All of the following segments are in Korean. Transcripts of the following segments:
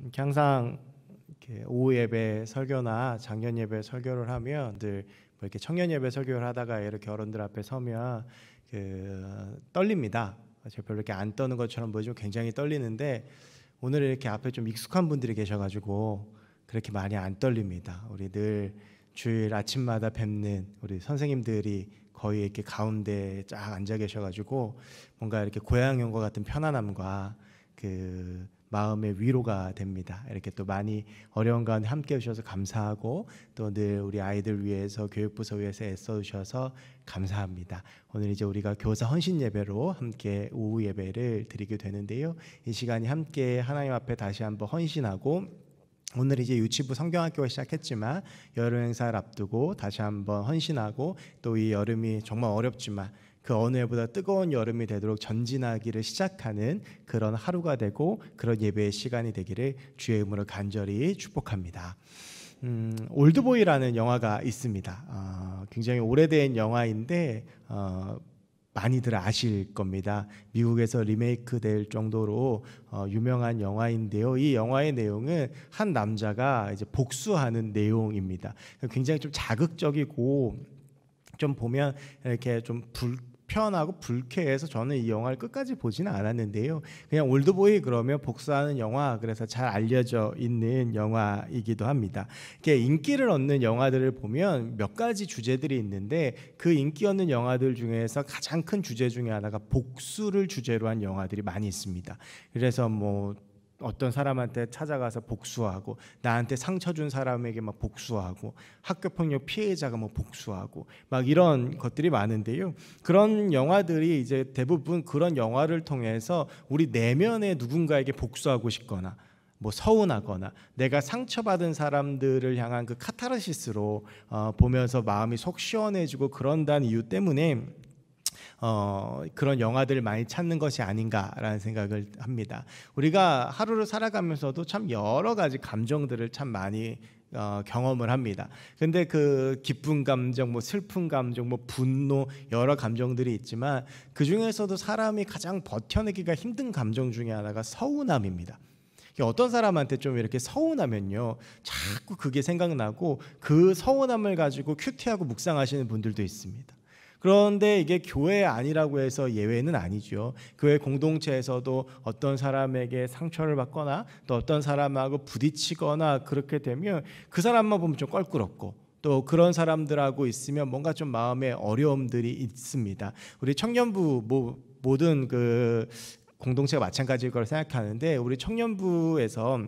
이렇게 항상 이렇게 오후 예배 설교나 작년 예배 설교를 하면 늘 뭐 이렇게 청년 예배 설교를 하다가 이렇게 어른들 앞에 서면 떨립니다. 제가 별로 이렇게 안 떠는 것처럼 보이지만 굉장히 떨리는데 오늘 이렇게 앞에 좀 익숙한 분들이 계셔가지고 그렇게 많이 안 떨립니다. 우리 늘 주일 아침마다 뵙는 우리 선생님들이 거의 이렇게 가운데 쫙 앉아 계셔가지고 뭔가 이렇게 고향에 온 것 같은 편안함과 그 마음의 위로가 됩니다. 이렇게 또 많이 어려운 가운데 함께 해주셔서 감사하고 또 늘 우리 아이들 위해서 교육부서 위해서 애써주셔서 감사합니다. 오늘 이제 우리가 교사 헌신 예배로 함께 오후 예배를 드리게 되는데요. 이 시간이 함께 하나님 앞에 다시 한번 헌신하고 오늘 이제 유치부 성경학교가 시작했지만 여름 행사를 앞두고 다시 한번 헌신하고 또 이 여름이 정말 어렵지만 그 어느 해보다 뜨거운 여름이 되도록 전진하기를 시작하는 그런 하루가 되고 그런 예배의 시간이 되기를 주의 이름으로 간절히 축복합니다. 올드보이라는 영화가 있습니다. 굉장히 오래된 영화인데 많이들 아실 겁니다. 미국에서 리메이크 될 정도로 유명한 영화인데요. 이 영화의 내용은 한 남자가 이제 복수하는 내용입니다. 굉장히 좀 자극적이고 좀 보면 이렇게 좀 불편하고 불쾌해서 저는 이 영화를 끝까지 보지는 않았는데요. 그냥 올드보이 그러면 복수하는 영화, 그래서 잘 알려져 있는 영화이기도 합니다. 이렇게 인기를 얻는 영화들을 보면 몇 가지 주제들이 있는데 그 인기 얻는 영화들 중에서 가장 큰 주제 중에 하나가 복수를 주제로 한 영화들이 많이 있습니다. 그래서 뭐 어떤 사람한테 찾아가서 복수하고 나한테 상처 준 사람에게 막 복수하고 학교폭력 피해자가 뭐 복수하고 막 이런 것들이 많은데요. 그런 영화들이 이제 대부분 그런 영화를 통해서 우리 내면에 누군가에게 복수하고 싶거나 뭐 서운하거나 내가 상처받은 사람들을 향한 그 카타르시스로 보면서 마음이 속 시원해지고 그런다는 이유 때문에 그런 영화들을 많이 찾는 것이 아닌가라는 생각을 합니다. 우리가 하루를 살아가면서도 참 여러 가지 감정들을 참 많이 경험을 합니다. 근데 그 기쁜 감정, 뭐 슬픈 감정, 뭐 분노 여러 감정들이 있지만 그 중에서도 사람이 가장 버텨내기가 힘든 감정 중에 하나가 서운함입니다. 어떤 사람한테 좀 이렇게 서운하면요 자꾸 그게 생각나고 그 서운함을 가지고 큐티하고 묵상하시는 분들도 있습니다. 그런데 이게 교회 아니라고 해서 예외는 아니죠. 교회 공동체에서도 어떤 사람에게 상처를 받거나 또 어떤 사람하고 부딪히거나 그렇게 되면 그 사람만 보면 좀 껄끄럽고 또 그런 사람들하고 있으면 뭔가 좀 마음에 어려움들이 있습니다. 우리 청년부 모든 그 공동체가 마찬가지일 거라 생각하는데 우리 청년부에서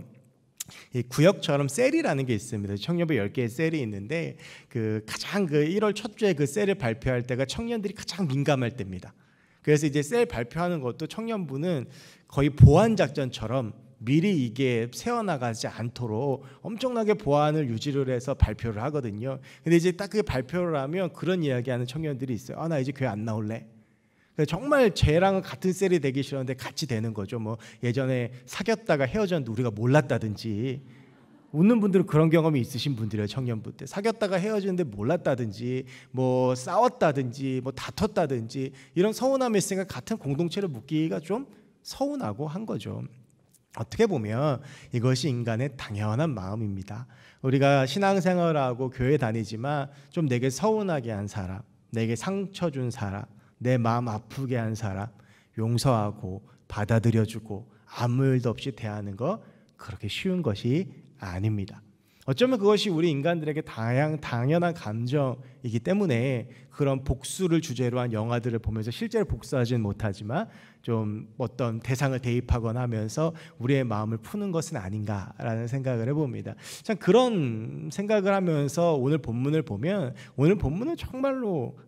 이 구역처럼 셀이라는 게 있습니다. 청년부 10개의 셀이 있는데 그 가장 그 1월 첫 주에 그 셀을 발표할 때가 청년들이 가장 민감할 때입니다. 그래서 이제 셀 발표하는 것도 청년부는 거의 보안 작전처럼 미리 이게 새어나가지 않도록 엄청나게 보안을 유지를 해서 발표를 하거든요. 근데 이제 딱 그 발표를 하면 그런 이야기하는 청년들이 있어요. 나 이제 교회 안 나올래. 정말 쟤랑 같은 셀이 되기 싫었는데 같이 되는 거죠. 뭐 예전에 사귀었다가 헤어졌는데 우리가 몰랐다든지, 웃는 분들은 그런 경험이 있으신 분들이에요. 청년부 때 사귀었다가 헤어지는데 몰랐다든지, 뭐 싸웠다든지, 뭐 다퉜다든지 이런 서운함이 있으니까 같은 공동체를 묻기가 좀 서운하고 한 거죠. 어떻게 보면 이것이 인간의 당연한 마음입니다. 우리가 신앙생활하고 교회 다니지만 좀 내게 서운하게 한 사람, 내게 상처 준 사람, 내 마음 아프게 한 사람 용서하고 받아들여주고 아무 일도 없이 대하는 거 그렇게 쉬운 것이 아닙니다. 어쩌면 그것이 우리 인간들에게 당연한 감정이기 때문에 그런 복수를 주제로 한 영화들을 보면서 실제로 복수하지는 못하지만 좀 어떤 대상을 대입하거나 하면서 우리의 마음을 푸는 것은 아닌가라는 생각을 해봅니다. 참 그런 생각을 하면서 오늘 본문을 보면 오늘 본문은 정말로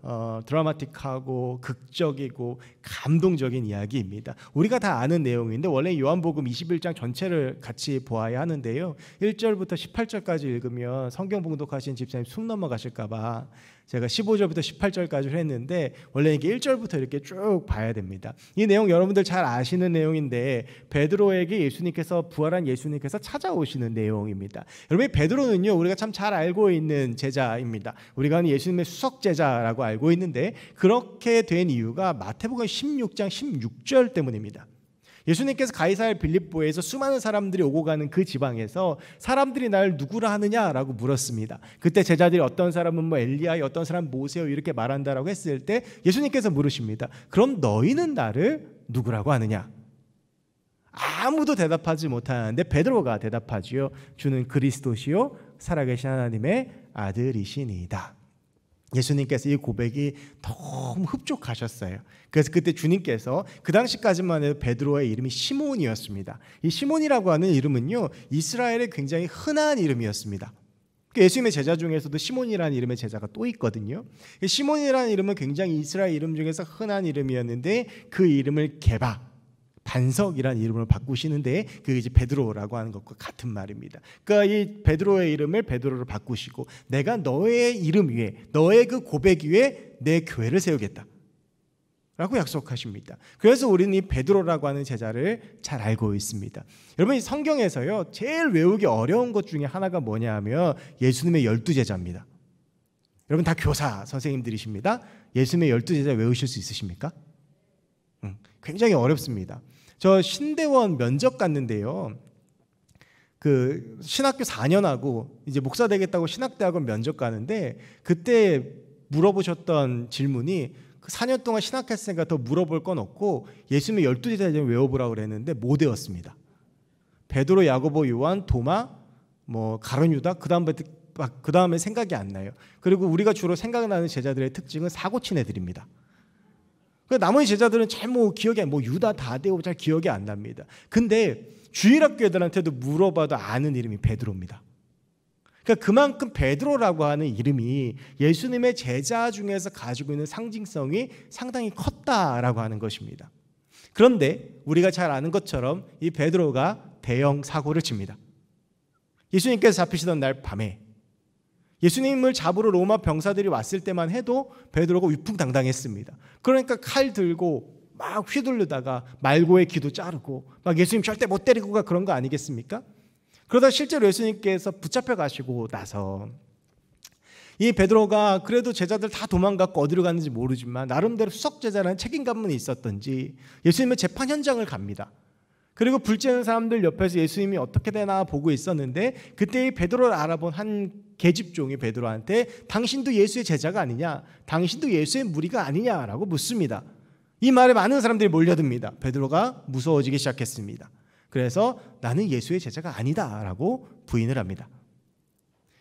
드라마틱하고 극적이고 감동적인 이야기입니다. 우리가 다 아는 내용인데 원래 요한복음 21장 전체를 같이 보아야 하는데요. 1절부터 18절까지 읽으면 성경 봉독하신 집사님 숨 넘어가실까 봐 제가 15절부터 18절까지 했는데 원래 이게 1절부터 이렇게 쭉 봐야 됩니다. 이 내용 여러분들 잘 아시는 내용인데 베드로에게 예수님께서 부활한 예수님께서 찾아오시는 내용입니다. 여러분 베드로는요 우리가 참 잘 알고 있는 제자입니다. 우리가 예수님의 수석 제자라고 알고 있는데 그렇게 된 이유가 마태복음 16장 16절 때문입니다. 예수님께서 가이사랴 빌립보에서 수많은 사람들이 오고 가는 그 지방에서 사람들이 날 누구라 하느냐라고 물었습니다. 그때 제자들이 어떤 사람은 뭐 엘리야, 어떤 사람은 모세요 이렇게 말한다라고 했을 때 예수님께서 물으십니다. 그럼 너희는 나를 누구라고 하느냐? 아무도 대답하지 못하는데 베드로가 대답하지요. 주는 그리스도시요 살아계신 하나님의 아들이시니이다. 예수님께서 이 고백이 너무 흡족하셨어요. 그래서 그때 주님께서 그 당시까지만 해도 베드로의 이름이 시몬이었습니다. 이 시몬이라고 하는 이름은요, 이스라엘의 굉장히 흔한 이름이었습니다. 예수님의 제자 중에서도 시몬이라는 이름의 제자가 또 있거든요. 시몬이라는 이름은 굉장히 이스라엘 이름 중에서 흔한 이름이었는데 그 이름을 게바, 반석이라는 이름으로 바꾸시는데 그게 이제 베드로라고 하는 것과 같은 말입니다. 그러니까 이 베드로의 이름을 베드로로 바꾸시고 내가 너의 이름 위에, 너의 그 고백 위에 내 교회를 세우겠다 라고 약속하십니다. 그래서 우리는 이 베드로라고 하는 제자를 잘 알고 있습니다. 여러분, 이 성경에서요 제일 외우기 어려운 것 중에 하나가 뭐냐 하면 예수님의 12제자입니다. 여러분 다 교사 선생님들이십니다. 예수님의 12제자 외우실 수 있으십니까? 굉장히 어렵습니다. 저 신대원 면접 갔는데요. 그 신학교 4년하고 이제 목사 되겠다고 신학대학원 면접 가는데 그때 물어보셨던 질문이 그 4년 동안 신학했으니까 더 물어볼 건 없고 예수님의 12제자 외워보라고 그랬는데 못 외웠습니다. 베드로, 야고보, 요한, 도마, 뭐 가룟 유다 그 다음에 생각이 안 나요. 그리고 우리가 주로 생각나는 제자들의 특징은 사고친 애들입니다. 나머지 제자들은 잘 기억이 안, 유다, 다데오 잘 기억이 안 납니다. 근데 주일학교 애들한테도 물어봐도 아는 이름이 베드로입니다. 그러니까 그만큼 베드로라고 하는 이름이 예수님의 제자 중에서 가지고 있는 상징성이 상당히 컸다라고 하는 것입니다. 그런데 우리가 잘 아는 것처럼 이 베드로가 대형 사고를 칩니다. 예수님께서 잡히시던 날 밤에 예수님을 잡으러 로마 병사들이 왔을 때만 해도 베드로가 위풍당당했습니다. 그러니까 칼 들고 막 휘둘르다가 말고의 귀도 자르고 막 예수님 절대 못 때리고 가 그런 거 아니겠습니까? 그러다 실제로 예수님께서 붙잡혀 가시고 나서 이 베드로가 그래도 제자들 다 도망갔고 어디로 갔는지 모르지만 나름대로 수석제자라는 책임감은 있었던지 예수님의 재판 현장을 갑니다. 그리고 불 쬐는 사람들 옆에서 예수님이 어떻게 되나 보고 있었는데 그때 이 베드로를 알아본 한 계집종이 베드로한테 당신도 예수의 제자가 아니냐? 당신도 예수의 무리가 아니냐라고 묻습니다. 이 말에 많은 사람들이 몰려듭니다. 베드로가 무서워지기 시작했습니다. 그래서 나는 예수의 제자가 아니다라고 부인을 합니다.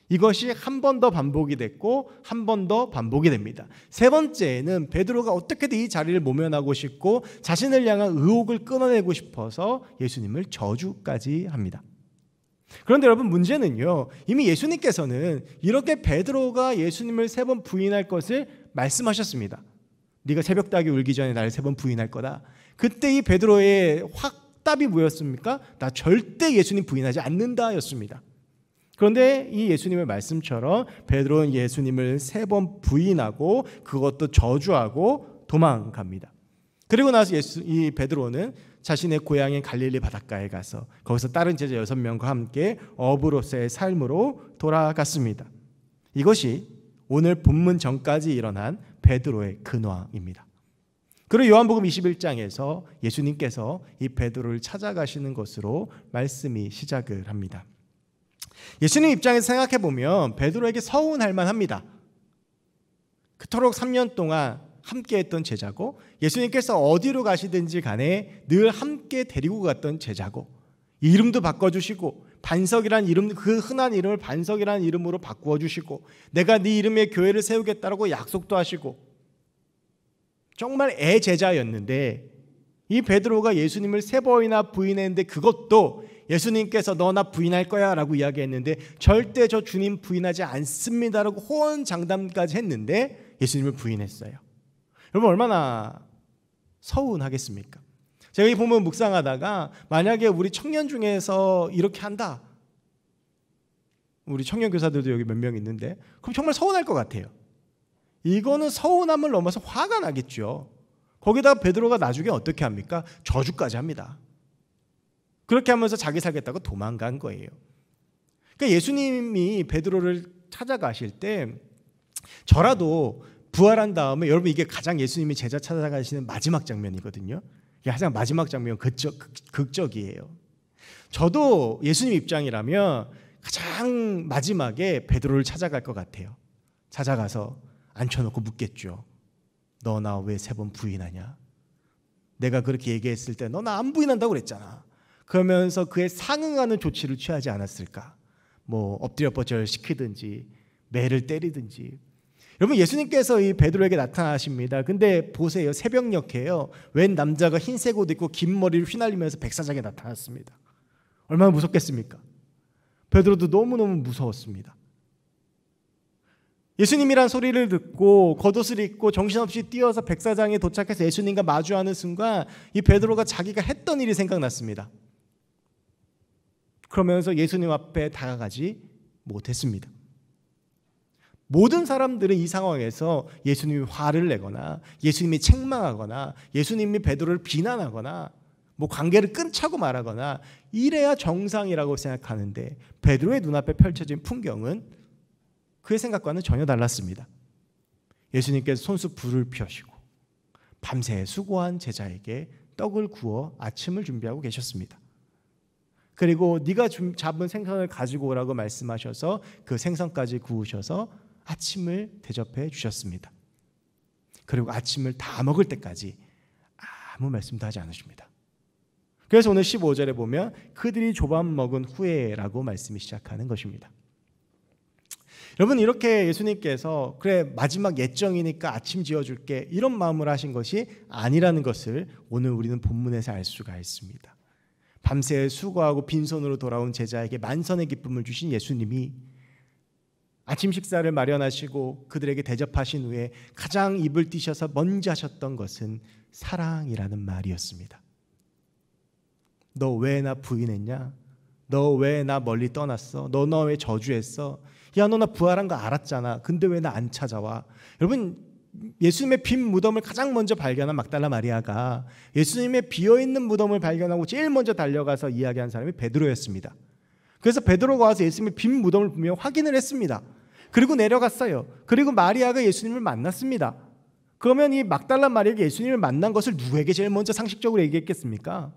이것이 한 번 더 반복이 됐고 한 번 더 반복이 됩니다. 세 번째는 베드로가 어떻게든 이 자리를 모면하고 싶고 자신을 향한 의혹을 끊어내고 싶어서 예수님을 저주까지 합니다. 그런데 여러분 문제는요, 이미 예수님께서는 이렇게 베드로가 예수님을 3번 부인할 것을 말씀하셨습니다. 네가 새벽닭이 울기 전에 나를 3번 부인할 거다. 그때 이 베드로의 확답이 뭐였습니까? 나 절대 예수님 부인하지 않는다 였습니다. 그런데 이 예수님의 말씀처럼 베드로는 예수님을 3번 부인하고 그것도 저주하고 도망갑니다. 그리고 나서 이 베드로는 자신의 고향인 갈릴리 바닷가에 가서 거기서 다른 제자 6명과 함께 어부로서의 삶으로 돌아갔습니다. 이것이 오늘 본문 전까지 일어난 베드로의 근황입니다. 그리고 요한복음 21장에서 예수님께서 이 베드로를 찾아가시는 것으로 말씀이 시작을 합니다. 예수님 입장에서 생각해 보면 베드로에게 서운할 만합니다. 그토록 3년 동안 함께했던 제자고 예수님께서 어디로 가시든지 간에 늘 함께 데리고 갔던 제자고 이름도 바꿔주시고 반석이라는 이름, 그 흔한 이름을 반석이라는 이름으로 바꾸어 주시고 내가 네 이름의 교회를 세우겠다라고 약속도 하시고 정말 애제자였는데 이 베드로가 예수님을 3번이나 부인했는데 그것도 예수님께서 너 나 부인할 거야 라고 이야기했는데 절대 저 주님 부인하지 않습니다라고 호언장담까지 했는데 예수님을 부인했어요. 여러분 얼마나 서운하겠습니까? 제가 이 본문 묵상하다가 만약에 우리 청년 중에서 이렇게 한다, 우리 청년 교사들도 여기 몇 명 있는데 그럼 정말 서운할 것 같아요. 이거는 서운함을 넘어서 화가 나겠죠. 거기다가 베드로가 나중에 어떻게 합니까? 저주까지 합니다. 그렇게 하면서 자기 살겠다고 도망간 거예요. 그러니까 예수님이 베드로를 찾아가실 때 저라도 부활한 다음에 여러분 이게 가장 예수님이 제자 찾아가시는 마지막 장면이거든요. 가장 마지막 장면 극적이에요. 저도 예수님 입장이라면 가장 마지막에 베드로를 찾아갈 것 같아요. 찾아가서 앉혀놓고 묻겠죠. 너 나 왜 3번 부인하냐? 내가 그렇게 얘기했을 때 너 나 안 부인한다고 그랬잖아. 그러면서 그에 상응하는 조치를 취하지 않았을까? 뭐 엎드려 뻗쳐 시키든지 매를 때리든지. 여러분, 예수님께서 이 베드로에게 나타나십니다. 근데 보세요. 새벽녘에요. 웬 남자가 흰색 옷 입고 긴 머리를 휘날리면서 백사장에 나타났습니다. 얼마나 무섭겠습니까? 베드로도 너무너무 무서웠습니다. 예수님이란 소리를 듣고 겉옷을 입고 정신없이 뛰어서 백사장에 도착해서 예수님과 마주하는 순간 이 베드로가 자기가 했던 일이 생각났습니다. 그러면서 예수님 앞에 다가가지 못했습니다. 모든 사람들은 이 상황에서 예수님이 화를 내거나 예수님이 책망하거나 예수님이 베드로를 비난하거나 뭐 관계를 끊자고 말하거나 이래야 정상이라고 생각하는데 베드로의 눈앞에 펼쳐진 풍경은 그의 생각과는 전혀 달랐습니다. 예수님께서 손수 불을 피우시고 밤새 수고한 제자에게 떡을 구워 아침을 준비하고 계셨습니다. 그리고 네가 잡은 생선을 가지고 오라고 말씀하셔서 그 생선까지 구우셔서 아침을 대접해 주셨습니다. 그리고 아침을 다 먹을 때까지 아무 말씀도 하지 않으십니다. 그래서 오늘 15절에 보면 그들이 조밥 먹은 후에라고 말씀이 시작하는 것입니다. 여러분, 이렇게 예수님께서 그래 마지막 예정이니까 아침 지어줄게 이런 마음으로 하신 것이 아니라는 것을 오늘 우리는 본문에서 알 수가 있습니다. 밤새 수고하고 빈손으로 돌아온 제자에게 만선의 기쁨을 주신 예수님이 아침 식사를 마련하시고 그들에게 대접하신 후에 가장 입을 띄셔서 먼저 하셨던 것은 사랑이라는 말이었습니다. 너 왜 나 부인했냐? 너 왜 나 멀리 떠났어? 너 왜 저주했어? 야, 너 나 부활한 거 알았잖아. 근데 왜 나 안 찾아와? 여러분, 예수님의 빈 무덤을 가장 먼저 발견한 막달라 마리아가 예수님의 비어있는 무덤을 발견하고 제일 먼저 달려가서 이야기한 사람이 베드로였습니다. 그래서 베드로가 와서 예수님의 빈 무덤을 보며 확인을 했습니다. 그리고 내려갔어요. 그리고 마리아가 예수님을 만났습니다. 그러면 이 막달라 마리아가 예수님을 만난 것을 누구에게 제일 먼저 상식적으로 얘기했겠습니까?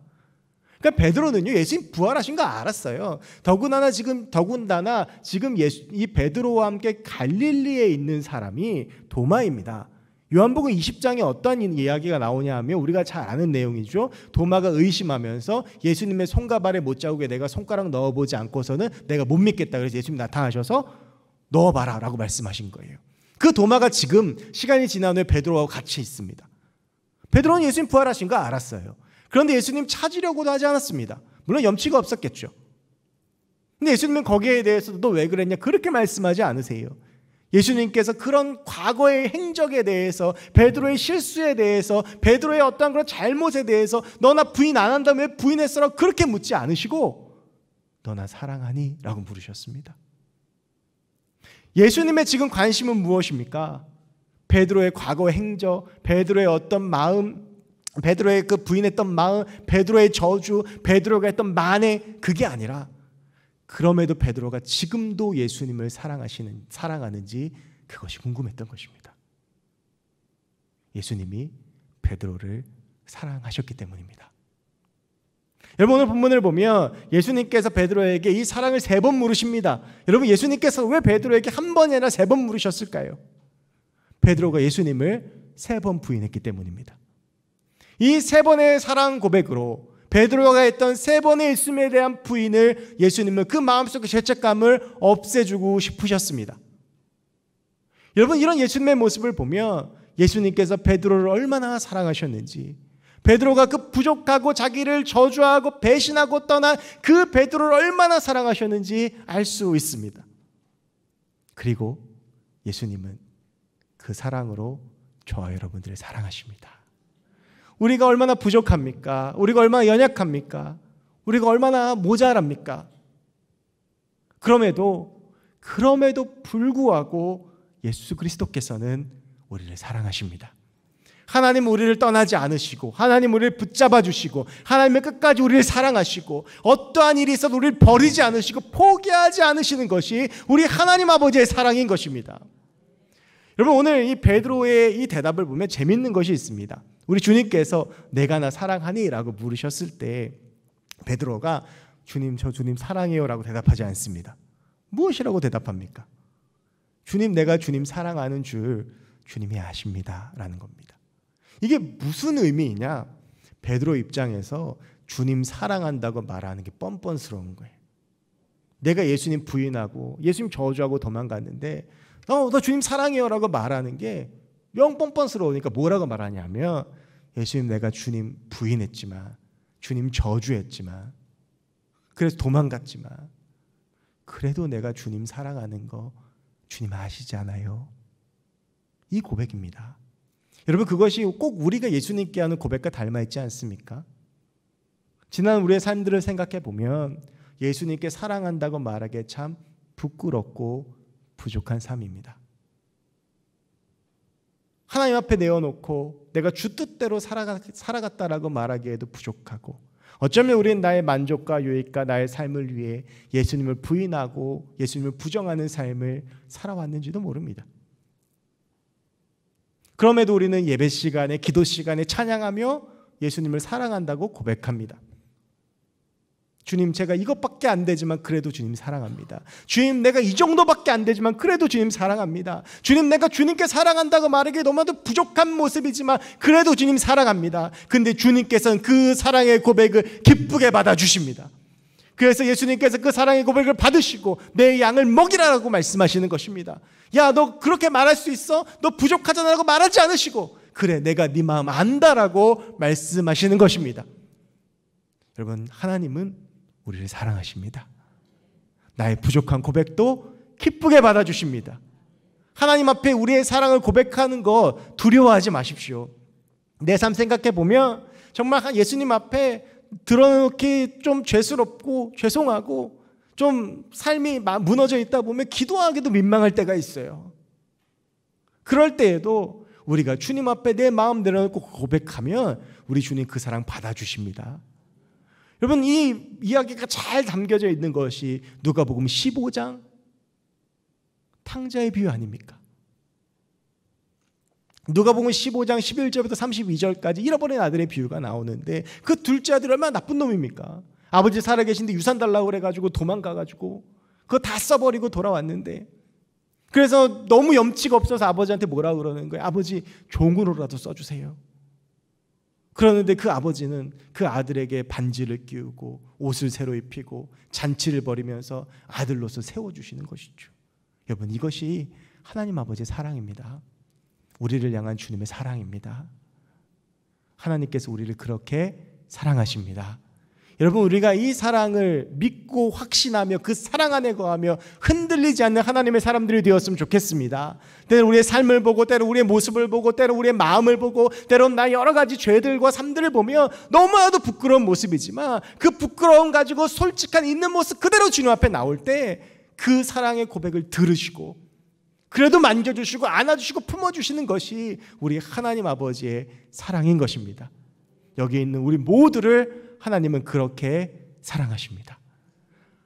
그러니까 베드로는요, 예수님 부활하신 거 알았어요. 더군다나 지금 이 베드로와 함께 갈릴리에 있는 사람이 도마입니다. 요한복음 20장에 어떤 이야기가 나오냐 하면 우리가 잘 아는 내용이죠. 도마가 의심하면서 예수님의 손가발에 못자국에 내가 손가락 넣어보지 않고서는 내가 못 믿겠다. 그래서 예수님 나타나셔서 넣어봐라 라고 말씀하신 거예요. 그 도마가 지금 시간이 지난 후에 베드로와 같이 있습니다. 베드로는 예수님 부활하신 거 알았어요. 그런데 예수님 찾으려고도 하지 않았습니다. 물론 염치가 없었겠죠. 근데 예수님은 거기에 대해서도 너 왜 그랬냐 그렇게 말씀하지 않으세요. 예수님께서 그런 과거의 행적에 대해서, 베드로의 실수에 대해서, 베드로의 어떤 그런 잘못에 대해서 너 나 부인 안 한다며 왜 부인했어라고 그렇게 묻지 않으시고 너 나 사랑하니? 라고 물으셨습니다. 예수님의 지금 관심은 무엇입니까? 베드로의 과거의 행적, 베드로의 어떤 마음, 베드로의 그 부인했던 마음, 베드로의 저주, 베드로가 했던 만회, 그게 아니라 그럼에도 베드로가 지금도 예수님을 사랑하는지 그것이 궁금했던 것입니다. 예수님이 베드로를 사랑하셨기 때문입니다. 여러분, 오늘 본문을 보면 예수님께서 베드로에게 이 사랑을 3번 물으십니다. 여러분, 예수님께서 왜 베드로에게 한 번이 아니라 3번 물으셨을까요? 베드로가 예수님을 3번 부인했기 때문입니다. 이 3번의 사랑 고백으로 베드로가 했던 3번의 예수님에 대한 부인을 예수님은 그 마음속의 죄책감을 없애주고 싶으셨습니다. 여러분, 이런 예수님의 모습을 보면 예수님께서 베드로를 얼마나 사랑하셨는지, 베드로가 그 부족하고 자기를 저주하고 배신하고 떠난 그 베드로를 얼마나 사랑하셨는지 알 수 있습니다. 그리고 예수님은 그 사랑으로 저와 여러분들을 사랑하십니다. 우리가 얼마나 부족합니까? 우리가 얼마나 연약합니까? 우리가 얼마나 모자랍니까? 그럼에도 불구하고 예수 그리스도께서는 우리를 사랑하십니다. 하나님 우리를 떠나지 않으시고, 하나님 우리를 붙잡아 주시고, 하나님은 끝까지 우리를 사랑하시고, 어떠한 일이 있어도 우리를 버리지 않으시고 포기하지 않으시는 것이 우리 하나님 아버지의 사랑인 것입니다. 여러분, 오늘 이 베드로의 이 대답을 보면 재밌는 것이 있습니다. 우리 주님께서 내가 나 사랑하니? 라고 물으셨을 때 베드로가 주님, 저 주님 사랑해요 라고 대답하지 않습니다. 무엇이라고 대답합니까? 주님, 내가 주님 사랑하는 줄 주님이 아십니다 라는 겁니다. 이게 무슨 의미이냐? 베드로 입장에서 주님 사랑한다고 말하는 게 뻔뻔스러운 거예요. 내가 예수님 부인하고 예수님 저주하고 도망갔는데 너 주님 사랑해요 라고 말하는 게 영 뻔뻔스러우니까 뭐라고 말하냐면 예수님, 내가 주님 부인했지만, 주님 저주했지만, 그래서 도망갔지만 그래도 내가 주님 사랑하는 거 주님 아시잖아요. 이 고백입니다. 여러분, 그것이 꼭 우리가 예수님께 하는 고백과 닮아있지 않습니까? 지난 우리의 삶들을 생각해 보면 예수님께 사랑한다고 말하기에 참 부끄럽고 부족한 삶입니다. 하나님 앞에 내어놓고 내가 주 뜻대로 살아갔다라고 말하기에도 부족하고, 어쩌면 우리는 나의 만족과 유익과 나의 삶을 위해 예수님을 부인하고 예수님을 부정하는 삶을 살아왔는지도 모릅니다. 그럼에도 우리는 예배 시간에, 기도 시간에 찬양하며 예수님을 사랑한다고 고백합니다. 주님, 제가 이것밖에 안 되지만 그래도 주님 사랑합니다. 주님, 내가 이 정도밖에 안 되지만 그래도 주님 사랑합니다. 주님, 내가 주님께 사랑한다고 말하기에 너무나도 부족한 모습이지만 그래도 주님 사랑합니다. 근데 주님께서는 그 사랑의 고백을 기쁘게 받아주십니다. 그래서 예수님께서 그 사랑의 고백을 받으시고 내 양을 먹이라고 말씀하시는 것입니다. 야, 너 그렇게 말할 수 있어? 너 부족하잖아 라고 말하지 않으시고, 그래, 내가 네 마음 안다라고 말씀하시는 것입니다. 여러분, 하나님은 우리를 사랑하십니다. 나의 부족한 고백도 기쁘게 받아주십니다. 하나님 앞에 우리의 사랑을 고백하는 거 두려워하지 마십시오. 내 삶 생각해 보면 정말 예수님 앞에 드러놓기 좀 죄스럽고 죄송하고 좀 삶이 무너져 있다 보면 기도하기도 민망할 때가 있어요. 그럴 때에도 우리가 주님 앞에 내 마음 내려놓고 고백하면 우리 주님 그 사랑 받아주십니다. 여러분, 이 이야기가 잘 담겨져 있는 것이 누가복음 15장 탕자의 비유 아닙니까? 누가복음 15장 11절부터 32절까지 잃어버린 아들의 비유가 나오는데, 그 둘째 아들이 얼마나 나쁜 놈입니까? 아버지 살아계신데 유산 달라고 그래가지고 도망가가지고 그거 다 써버리고 돌아왔는데, 그래서 너무 염치가 없어서 아버지한테 뭐라고 그러는 거예요? 아버지, 종으로라도 써주세요. 그러는데 그 아버지는 그 아들에게 반지를 끼우고 옷을 새로 입히고 잔치를 벌이면서 아들로서 세워주시는 것이죠. 여러분, 이것이 하나님 아버지의 사랑입니다. 우리를 향한 주님의 사랑입니다. 하나님께서 우리를 그렇게 사랑하십니다. 여러분, 우리가 이 사랑을 믿고 확신하며 그 사랑 안에 거하며 흔들리지 않는 하나님의 사람들이 되었으면 좋겠습니다. 때로 우리의 삶을 보고, 때로 우리의 모습을 보고, 때로 우리의 마음을 보고, 때로는 나의 여러 가지 죄들과 삶들을 보며 너무나도 부끄러운 모습이지만 그 부끄러움 가지고 솔직한 있는 모습 그대로 주님 앞에 나올 때 그 사랑의 고백을 들으시고 그래도 만져주시고 안아주시고 품어주시는 것이 우리 하나님 아버지의 사랑인 것입니다. 여기 있는 우리 모두를 하나님은 그렇게 사랑하십니다.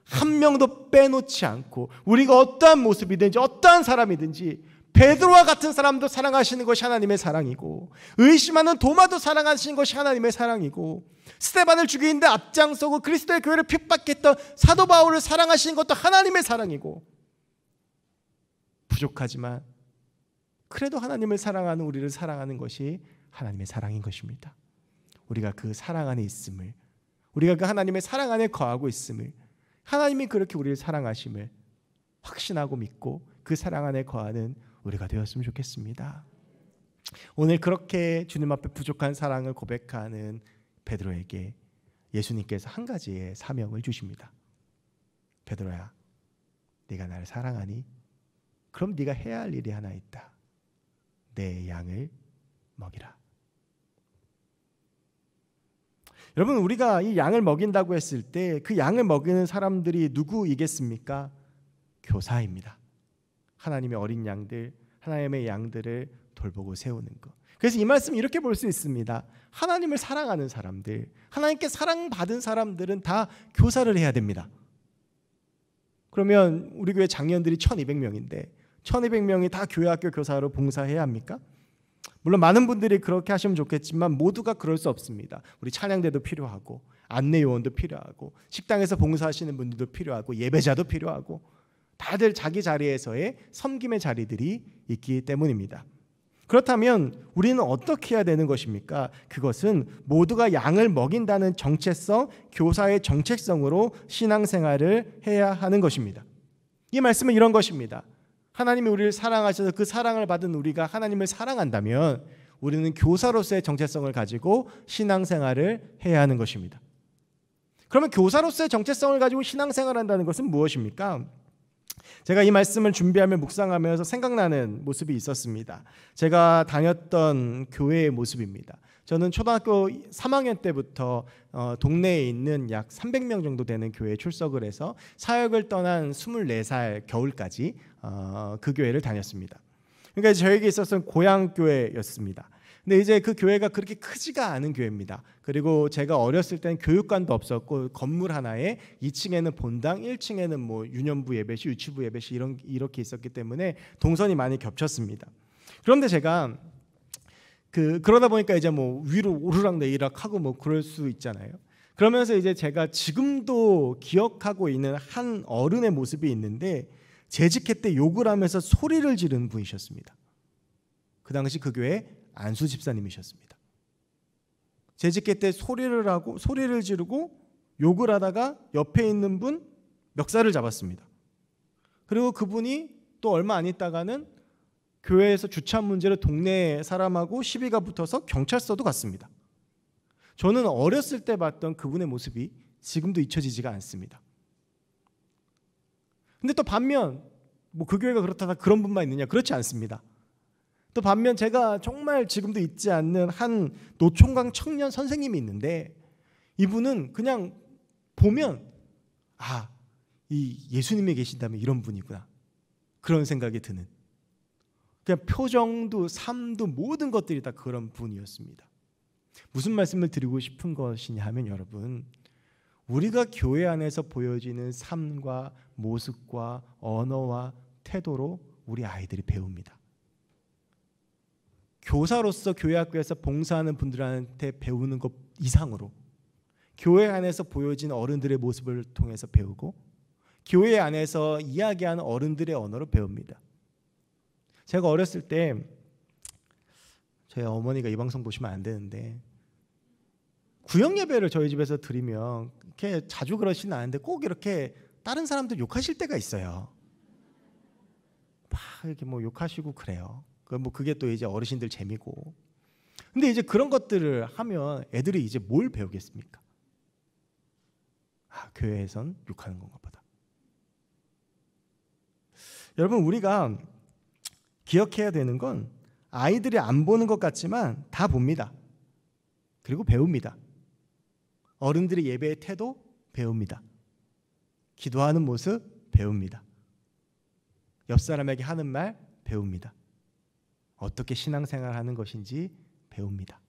한 명도 빼놓지 않고 우리가 어떠한 모습이든지 어떠한 사람이든지 베드로와 같은 사람도 사랑하시는 것이 하나님의 사랑이고, 의심하는 도마도 사랑하시는 것이 하나님의 사랑이고, 스데반을 죽이는데 앞장서고 그리스도의 교회를 핍박했던 사도 바울을 사랑하시는 것도 하나님의 사랑이고, 부족하지만 그래도 하나님을 사랑하는 우리를 사랑하는 것이 하나님의 사랑인 것입니다. 우리가 그 사랑 안에 있음을, 우리가 그 하나님의 사랑 안에 거하고 있음을, 하나님이 그렇게 우리를 사랑하심을 확신하고 믿고 그 사랑 안에 거하는 우리가 되었으면 좋겠습니다. 오늘 그렇게 주님 앞에 부족한 사랑을 고백하는 베드로에게 예수님께서 한 가지의 사명을 주십니다. 베드로야, 네가 나를 사랑하니? 그럼 네가 해야 할 일이 하나 있다. 내 양을 먹이라. 여러분, 우리가 이 양을 먹인다고 했을 때 그 양을 먹이는 사람들이 누구이겠습니까? 교사입니다. 하나님의 어린 양들, 하나님의 양들을 돌보고 세우는 것. 그래서 이 말씀 이렇게 볼 수 있습니다. 하나님을 사랑하는 사람들, 하나님께 사랑받은 사람들은 다 교사를 해야 됩니다. 그러면 우리 교회 장년들이 1200명인데 1200명이 다 교회 학교 교사로 봉사해야 합니까? 물론 많은 분들이 그렇게 하시면 좋겠지만 모두가 그럴 수 없습니다. 우리 찬양대도 필요하고 안내 요원도 필요하고 식당에서 봉사하시는 분들도 필요하고 예배자도 필요하고 다들 자기 자리에서의 섬김의 자리들이 있기 때문입니다. 그렇다면 우리는 어떻게 해야 되는 것입니까? 그것은 모두가 양을 먹인다는 정체성, 교사의 정체성으로 신앙생활을 해야 하는 것입니다. 이 말씀은 이런 것입니다. 하나님이 우리를 사랑하셔서 그 사랑을 받은 우리가 하나님을 사랑한다면 우리는 교사로서의 정체성을 가지고 신앙생활을 해야 하는 것입니다. 그러면 교사로서의 정체성을 가지고 신앙생활을 한다는 것은 무엇입니까? 제가 이 말씀을 준비하며 묵상하면서 생각나는 모습이 있었습니다. 제가 다녔던 교회의 모습입니다. 저는 초등학교 3학년 때부터 동네에 있는 약 300명 정도 되는 교회에 출석을 해서 사역을 떠난 24살 겨울까지 그 교회를 다녔습니다. 그러니까 저에게 있어서는 고향 교회였습니다. 근데 이제 그 교회가 그렇게 크지가 않은 교회입니다. 그리고 제가 어렸을 때는 교육관도 없었고 건물 하나에 2층에는 본당, 1층에는 뭐 유년부 예배실, 유치부 예배실 이렇게 있었기 때문에 동선이 많이 겹쳤습니다. 그런데 제가 그러다 보니까 이제 뭐 위로 오르락내리락 하고 뭐 그럴 수 있잖아요. 그러면서 이제 제가 지금도 기억하고 있는 한 어른의 모습이 있는데 재직회 때 욕을 하면서 소리를 지르는 분이셨습니다. 그 당시 그 교회 안수 집사님이셨습니다. 재직회 때 소리를 지르고 욕을 하다가 옆에 있는 분 멱살을 잡았습니다. 그리고 그분이 또 얼마 안 있다가는 교회에서 주차 문제로 동네 사람하고 시비가 붙어서 경찰서도 갔습니다. 저는 어렸을 때 봤던 그분의 모습이 지금도 잊혀지지가 않습니다. 근데 또 반면 뭐 그 교회가 그렇다고 그런 분만 있느냐? 그렇지 않습니다. 또 반면 제가 정말 지금도 잊지 않는 한 노총각 청년 선생님이 있는데 이분은 그냥 보면 이 예수님이 계신다면 이런 분이구나 그런 생각이 드는, 그냥 표정도 삶도 모든 것들이 다 그런 분이었습니다. 무슨 말씀을 드리고 싶은 것이냐 하면 여러분, 우리가 교회 안에서 보여지는 삶과 모습과 언어와 태도로 우리 아이들이 배웁니다. 교사로서 교회 학교에서 봉사하는 분들한테 배우는 것 이상으로 교회 안에서 보여진 어른들의 모습을 통해서 배우고 교회 안에서 이야기하는 어른들의 언어로 배웁니다. 제가 어렸을 때 저희 어머니가 이 방송 보시면 안 되는데 구역 예배를 저희 집에서 드리면 이렇게 자주 그러시는 않은데 꼭 이렇게 다른 사람들 욕하실 때가 있어요. 막 이렇게 뭐 욕하시고 그래요. 뭐 그게 또 이제 어르신들 재미고. 근데 이제 그런 것들을 하면 애들이 이제 뭘 배우겠습니까? 교회에선 욕하는 건가 보다. 여러분, 우리가 기억해야 되는 건 아이들이 안 보는 것 같지만 다 봅니다. 그리고 배웁니다. 어른들의 예배의 태도 배웁니다. 기도하는 모습 배웁니다. 옆 사람에게 하는 말 배웁니다. 어떻게 신앙생활하는 것인지 배웁니다.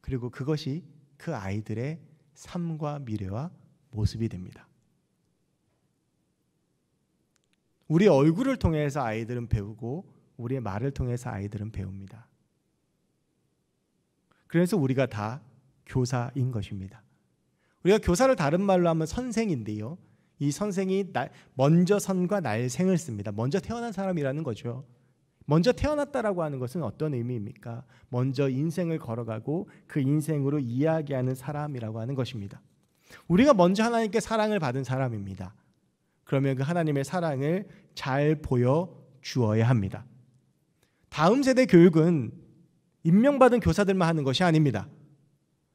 그리고 그것이 그 아이들의 삶과 미래와 모습이 됩니다. 우리의 얼굴을 통해서 아이들은 배우고 우리의 말을 통해서 아이들은 배웁니다. 그래서 우리가 다 교사인 것입니다. 우리가 교사를 다른 말로 하면 선생인데요. 이 선생이 먼저 선과 날생을 씁니다. 먼저 태어난 사람이라는 거죠. 먼저 태어났다라고 하는 것은 어떤 의미입니까? 먼저 인생을 걸어가고 그 인생으로 이야기하는 사람이라고 하는 것입니다. 우리가 먼저 하나님께 사랑을 받은 사람입니다. 그러면 그 하나님의 사랑을 잘 보여주어야 합니다. 다음 세대 교육은 임명받은 교사들만 하는 것이 아닙니다.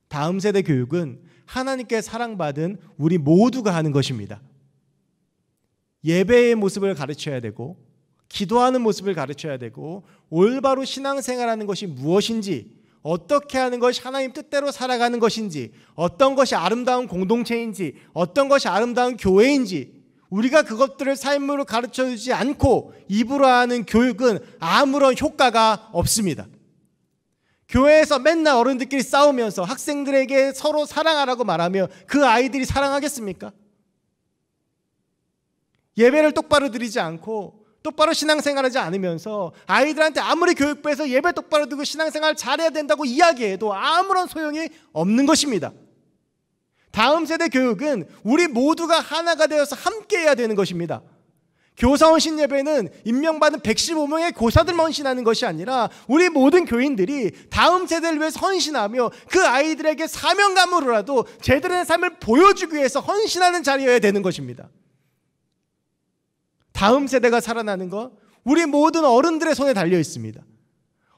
다음 세대 교육은 하나님께 사랑받은 우리 모두가 하는 것입니다. 예배의 모습을 가르쳐야 되고 기도하는 모습을 가르쳐야 되고 올바로 신앙생활하는 것이 무엇인지, 어떻게 하는 것이 하나님 뜻대로 살아가는 것인지, 어떤 것이 아름다운 공동체인지, 어떤 것이 아름다운 교회인지 우리가 그것들을 삶으로 가르쳐주지 않고 입으로 하는 교육은 아무런 효과가 없습니다. 교회에서 맨날 어른들끼리 싸우면서 학생들에게 서로 사랑하라고 말하며 그 아이들이 사랑하겠습니까? 예배를 똑바로 드리지 않고 똑바로 신앙생활하지 않으면서 아이들한테 아무리 교육부에서 예배 똑바로 드리고 신앙생활 잘해야 된다고 이야기해도 아무런 소용이 없는 것입니다. 다음 세대 교육은 우리 모두가 하나가 되어서 함께 해야 되는 것입니다. 교사 헌신 예배는 임명받은 115명의 교사들만 헌신하는 것이 아니라 우리 모든 교인들이 다음 세대를 위해서 헌신하며 그 아이들에게 사명감으로라도 제대로 된 삶을 보여주기 위해서 헌신하는 자리여야 되는 것입니다. 다음 세대가 살아나는 것, 우리 모든 어른들의 손에 달려 있습니다.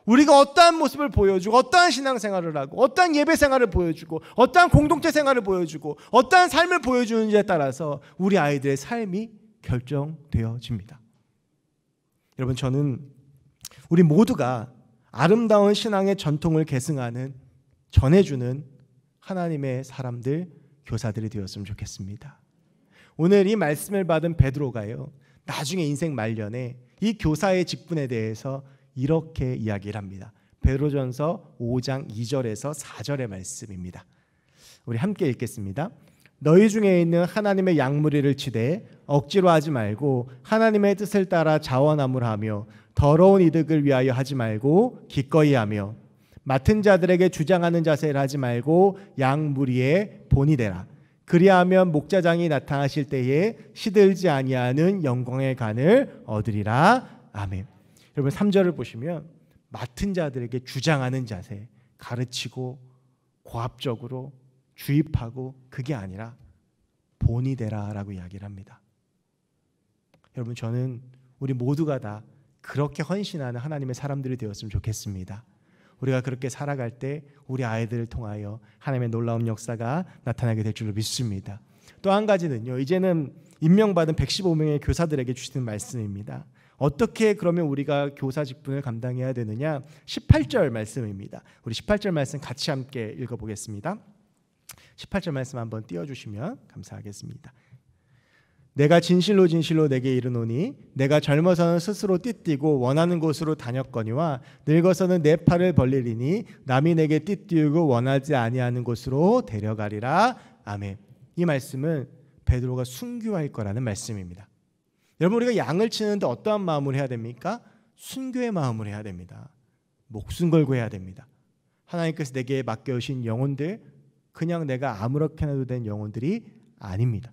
우리가 어떠한 모습을 보여주고 어떠한 신앙생활을 하고 어떠한 예배생활을 보여주고 어떠한 공동체 생활을 보여주고 어떠한 삶을 보여주는지에 따라서 우리 아이들의 삶이 결정되어집니다. 여러분, 저는 우리 모두가 아름다운 신앙의 전통을 계승하는, 전해주는 하나님의 사람들, 교사들이 되었으면 좋겠습니다. 오늘 이 말씀을 받은 베드로가요, 나중에 인생 말년에 이 교사의 직분에 대해서 이렇게 이야기를 합니다. 베드로전서 5장 2절에서 4절의 말씀입니다. 우리 함께 읽겠습니다. 너희 중에 있는 하나님의 양무리를 치되 억지로 하지 말고 하나님의 뜻을 따라 자원함을 하며 더러운 이득을 위하여 하지 말고 기꺼이 하며 맡은 자들에게 주장하는 자세를 하지 말고 양무리에 본이 되라. 그리하면 목자장이 나타나실 때에 시들지 아니하는 영광의 간을 얻으리라. 아멘. 여러분, 3절을 보시면 맡은 자들에게 주장하는 자세, 가르치고 고압적으로 주입하고 그게 아니라 본이 되라라고 이야기를 합니다. 여러분, 저는 우리 모두가 다 그렇게 헌신하는 하나님의 사람들이 되었으면 좋겠습니다. 우리가 그렇게 살아갈 때 우리 아이들을 통하여 하나님의 놀라운 역사가 나타나게 될 줄로 믿습니다. 또 한 가지는요, 이제는 임명받은 115명의 교사들에게 주시는 말씀입니다. 어떻게 그러면 우리가 교사 직분을 감당해야 되느냐? 18절 말씀입니다. 우리 18절 말씀 같이 함께 읽어보겠습니다. 18절 말씀 한번 띄워주시면 감사하겠습니다. 내가 진실로 진실로 내게 이르노니 내가 젊어서는 스스로 띠띠고 원하는 곳으로 다녔거니와 늙어서는 내 팔을 벌리리니 남이 내게 띠띠우고 원하지 아니하는 곳으로 데려가리라. 아멘. 이 말씀은 베드로가 순교할 거라는 말씀입니다. 여러분, 우리가 양을 치는데 어떠한 마음을 해야 됩니까? 순교의 마음을 해야 됩니다. 목숨 걸고 해야 됩니다. 하나님께서 내게 맡겨주신 영혼들, 그냥 내가 아무렇게나 해도 된 영혼들이 아닙니다.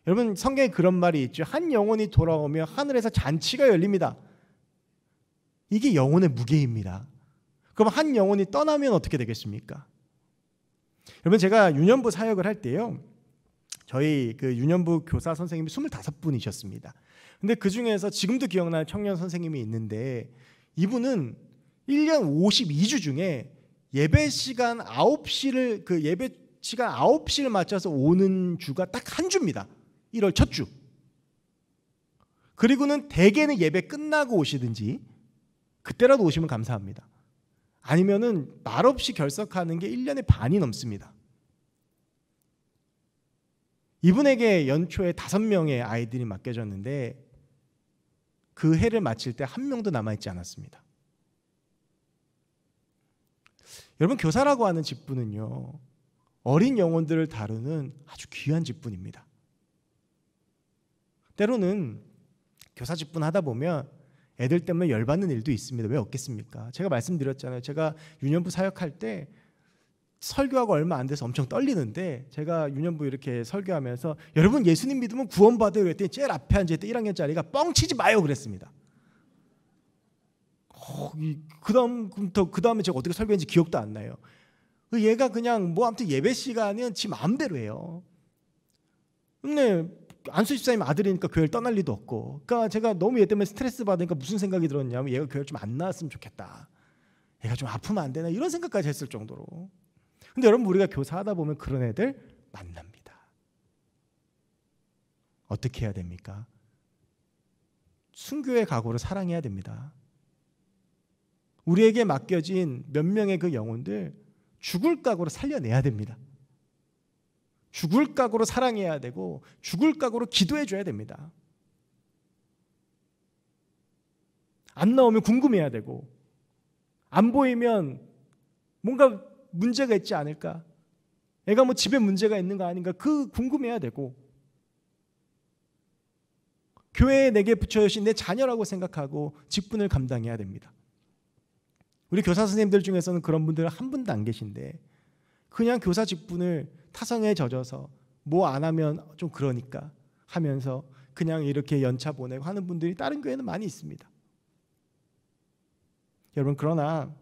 여러분, 성경에 그런 말이 있죠. 한 영혼이 돌아오면 하늘에서 잔치가 열립니다. 이게 영혼의 무게입니다. 그럼 한 영혼이 떠나면 어떻게 되겠습니까? 여러분, 제가 유년부 사역을 할 때요, 저희 그 유년부 교사 선생님이 25분이셨습니다. 근데 그 중에서 지금도 기억나는 청년 선생님이 있는데, 이분은 1년 52주 중에 예배 시간 9시를 맞춰서 오는 주가 딱 한 주입니다. 1월 첫 주. 그리고는 대개는 예배 끝나고 오시든지 그때라도 오시면 감사합니다. 아니면은 말없이 결석하는 게 1년의 반이 넘습니다. 이분에게 연초에 5명의 아이들이 맡겨졌는데 그 해를 마칠 때 1명도 남아있지 않았습니다. 여러분, 교사라고 하는 직분은요, 어린 영혼들을 다루는 아주 귀한 직분입니다. 때로는 교사 직분 하다 보면 애들 때문에 열받는 일도 있습니다. 왜 없겠습니까? 제가 말씀드렸잖아요. 제가 유년부 사역할 때 설교하고 얼마 안 돼서 엄청 떨리는데, 제가 유년부 이렇게 설교하면서 여러분 예수님 믿으면 구원받아요 그랬더니 제일 앞에 앉아있던 1학년짜리가 뻥치지 마요 그랬습니다. 그 다음에 제가 어떻게 설교했는지 기억도 안 나요. 얘가 그냥 아무튼 예배 시간은 지 마음대로 해요. 근데 안수 집사님 아들이니까 교회를 떠날 리도 없고, 그러니까 제가 너무 얘 때문에 스트레스 받으니까 무슨 생각이 들었냐면, 얘가 교회를 좀 안 나왔으면 좋겠다, 얘가 좀 아프면 안 되나, 이런 생각까지 했을 정도로. 근데 여러분, 우리가 교사하다 보면 그런 애들 만납니다. 어떻게 해야 됩니까? 순교의 각오로 사랑해야 됩니다. 우리에게 맡겨진 몇 명의 그 영혼들 죽을 각오로 살려내야 됩니다. 죽을 각오로 사랑해야 되고 죽을 각오로 기도해 줘야 됩니다. 안 나오면 궁금해야 되고, 안 보이면 뭔가 문제가 있지 않을까, 애가 집에 문제가 있는 거 아닌가, 그 궁금해야 되고, 교회에 내게 붙여주신 내 자녀라고 생각하고 직분을 감당해야 됩니다. 우리 교사 선생님들 중에서는 그런 분들 한 분도 안 계신데 그냥 교사 직분을 타성에 젖어서 뭐 안 하면 좀 그러니까 하면서 그냥 이렇게 연차 보내고 하는 분들이 다른 교회는 많이 있습니다. 여러분, 그러나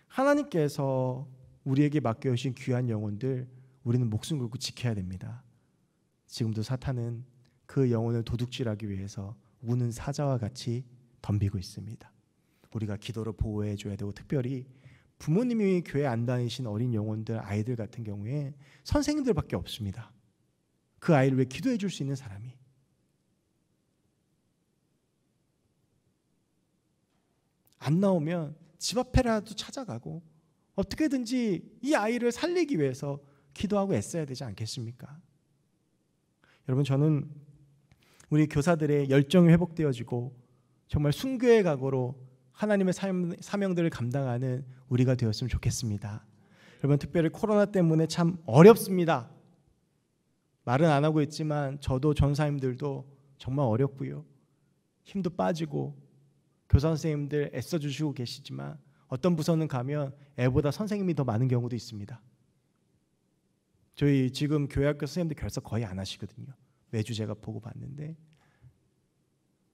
하나님께서 우리에게 맡겨주신 귀한 영혼들 우리는 목숨 걸고 지켜야 됩니다. 지금도 사탄은 그 영혼을 도둑질하기 위해서 우는 사자와 같이 덤비고 있습니다. 우리가 기도로 보호해 줘야 되고, 특별히 부모님이 교회 안 다니신 어린 영혼들, 아이들 같은 경우에 선생님들밖에 없습니다. 그 아이를 위해 기도해 줄 수 있는 사람이. 안 나오면 집 앞에라도 찾아가고 어떻게든지 이 아이를 살리기 위해서 기도하고 애써야 되지 않겠습니까? 여러분, 저는 우리 교사들의 열정이 회복되어지고 정말 순교의 각오로 하나님의 사명들을 감당하는 우리가 되었으면 좋겠습니다. 여러분, 특별히 코로나 때문에 참 어렵습니다. 말은 안 하고 있지만 저도 전사님들도 정말 어렵고요. 힘도 빠지고 교사 선생님들 애써주시고 계시지만 어떤 부서는 가면 애보다 선생님이 더 많은 경우도 있습니다. 저희 지금 교회학교 선생님들 결석 거의 안 하시거든요. 매주 제가 보고 봤는데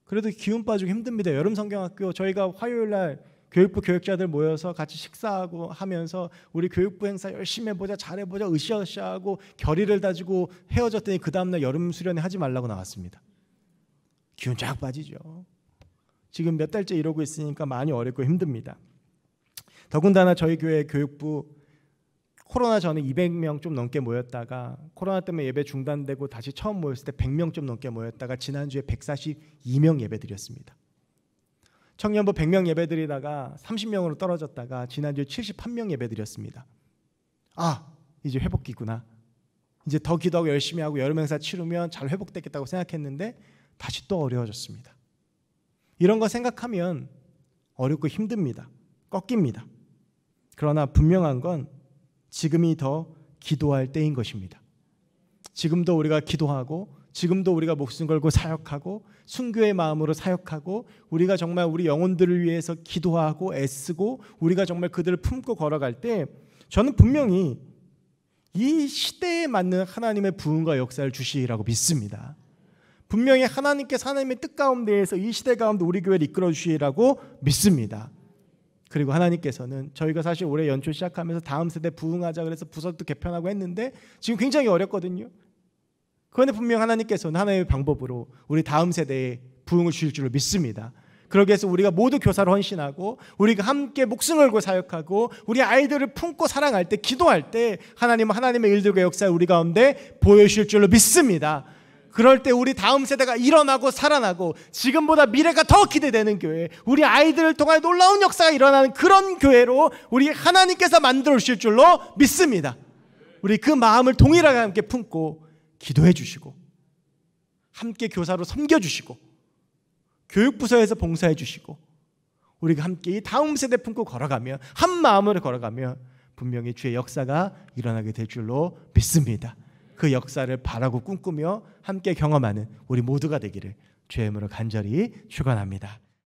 그래도 기운 빠지고 힘듭니다. 여름 성경학교 저희가 화요일날 교육부 교육자들 모여서 같이 식사하고 하면서 우리 교육부 행사 열심히 해보자, 잘해보자, 으쌰으쌰하고 결의를 다지고 헤어졌더니 그 다음날 여름 수련회 하지 말라고 나왔습니다. 기운 쫙 빠지죠. 지금 몇 달째 이러고 있으니까 많이 어렵고 힘듭니다. 더군다나 저희 교회 교육부 코로나 전에 200명 좀 넘게 모였다가 코로나 때문에 예배 중단되고 다시 처음 모였을 때 100명 좀 넘게 모였다가 지난주에 142명 예배 드렸습니다. 청년부 100명 예배 드리다가 30명으로 떨어졌다가 지난주에 71명 예배 드렸습니다. 아, 이제 회복기구나. 이제 더 기도하고 열심히 하고 여름 행사 치르면 잘 회복되겠다고 생각했는데 다시 또 어려워졌습니다. 이런 거 생각하면 어렵고 힘듭니다. 꺾입니다. 그러나 분명한 건 지금이 더 기도할 때인 것입니다. 지금도 우리가 기도하고 지금도 우리가 목숨 걸고 사역하고 순교의 마음으로 사역하고 우리가 정말 우리 영혼들을 위해서 기도하고 애쓰고 우리가 정말 그들을 품고 걸어갈 때 저는 분명히 이 시대에 맞는 하나님의 부흥과 역사를 주시리라고 믿습니다. 분명히 하나님께서 하나님의 뜻 가운데에서 이 시대 가운데 우리 교회를 이끌어 주시리라고 믿습니다. 그리고 하나님께서는 저희가 사실 올해 연초 시작하면서 다음 세대 부흥하자 그래서 부서도 개편하고 했는데 지금 굉장히 어렵거든요. 그런데 분명 하나님께서는 하나님의 방법으로 우리 다음 세대에 부흥을 주실 줄로 믿습니다. 그러기 위해서 우리가 모두 교사로 헌신하고 우리가 함께 목숨 걸고 사역하고 우리 아이들을 품고 사랑할 때 기도할 때 하나님은 하나님의 일들과 역사를 우리 가운데 보여주실 줄로 믿습니다. 그럴 때 우리 다음 세대가 일어나고 살아나고 지금보다 미래가 더 기대되는 교회, 우리 아이들을 통해 놀라운 역사가 일어나는 그런 교회로 우리 하나님께서 만들어 주실 줄로 믿습니다. 우리 그 마음을 동일하게 함께 품고 기도해 주시고 함께 교사로 섬겨주시고 교육부서에서 봉사해 주시고 우리가 함께 이 다음 세대 품고 걸어가면 한 마음으로 걸어가면 분명히 주의 역사가 일어나게 될 줄로 믿습니다. 그 역사를 바라고 꿈꾸며 함께 경험하는 우리 모두가 되기를 주의 이름으로 간절히 축원합니다.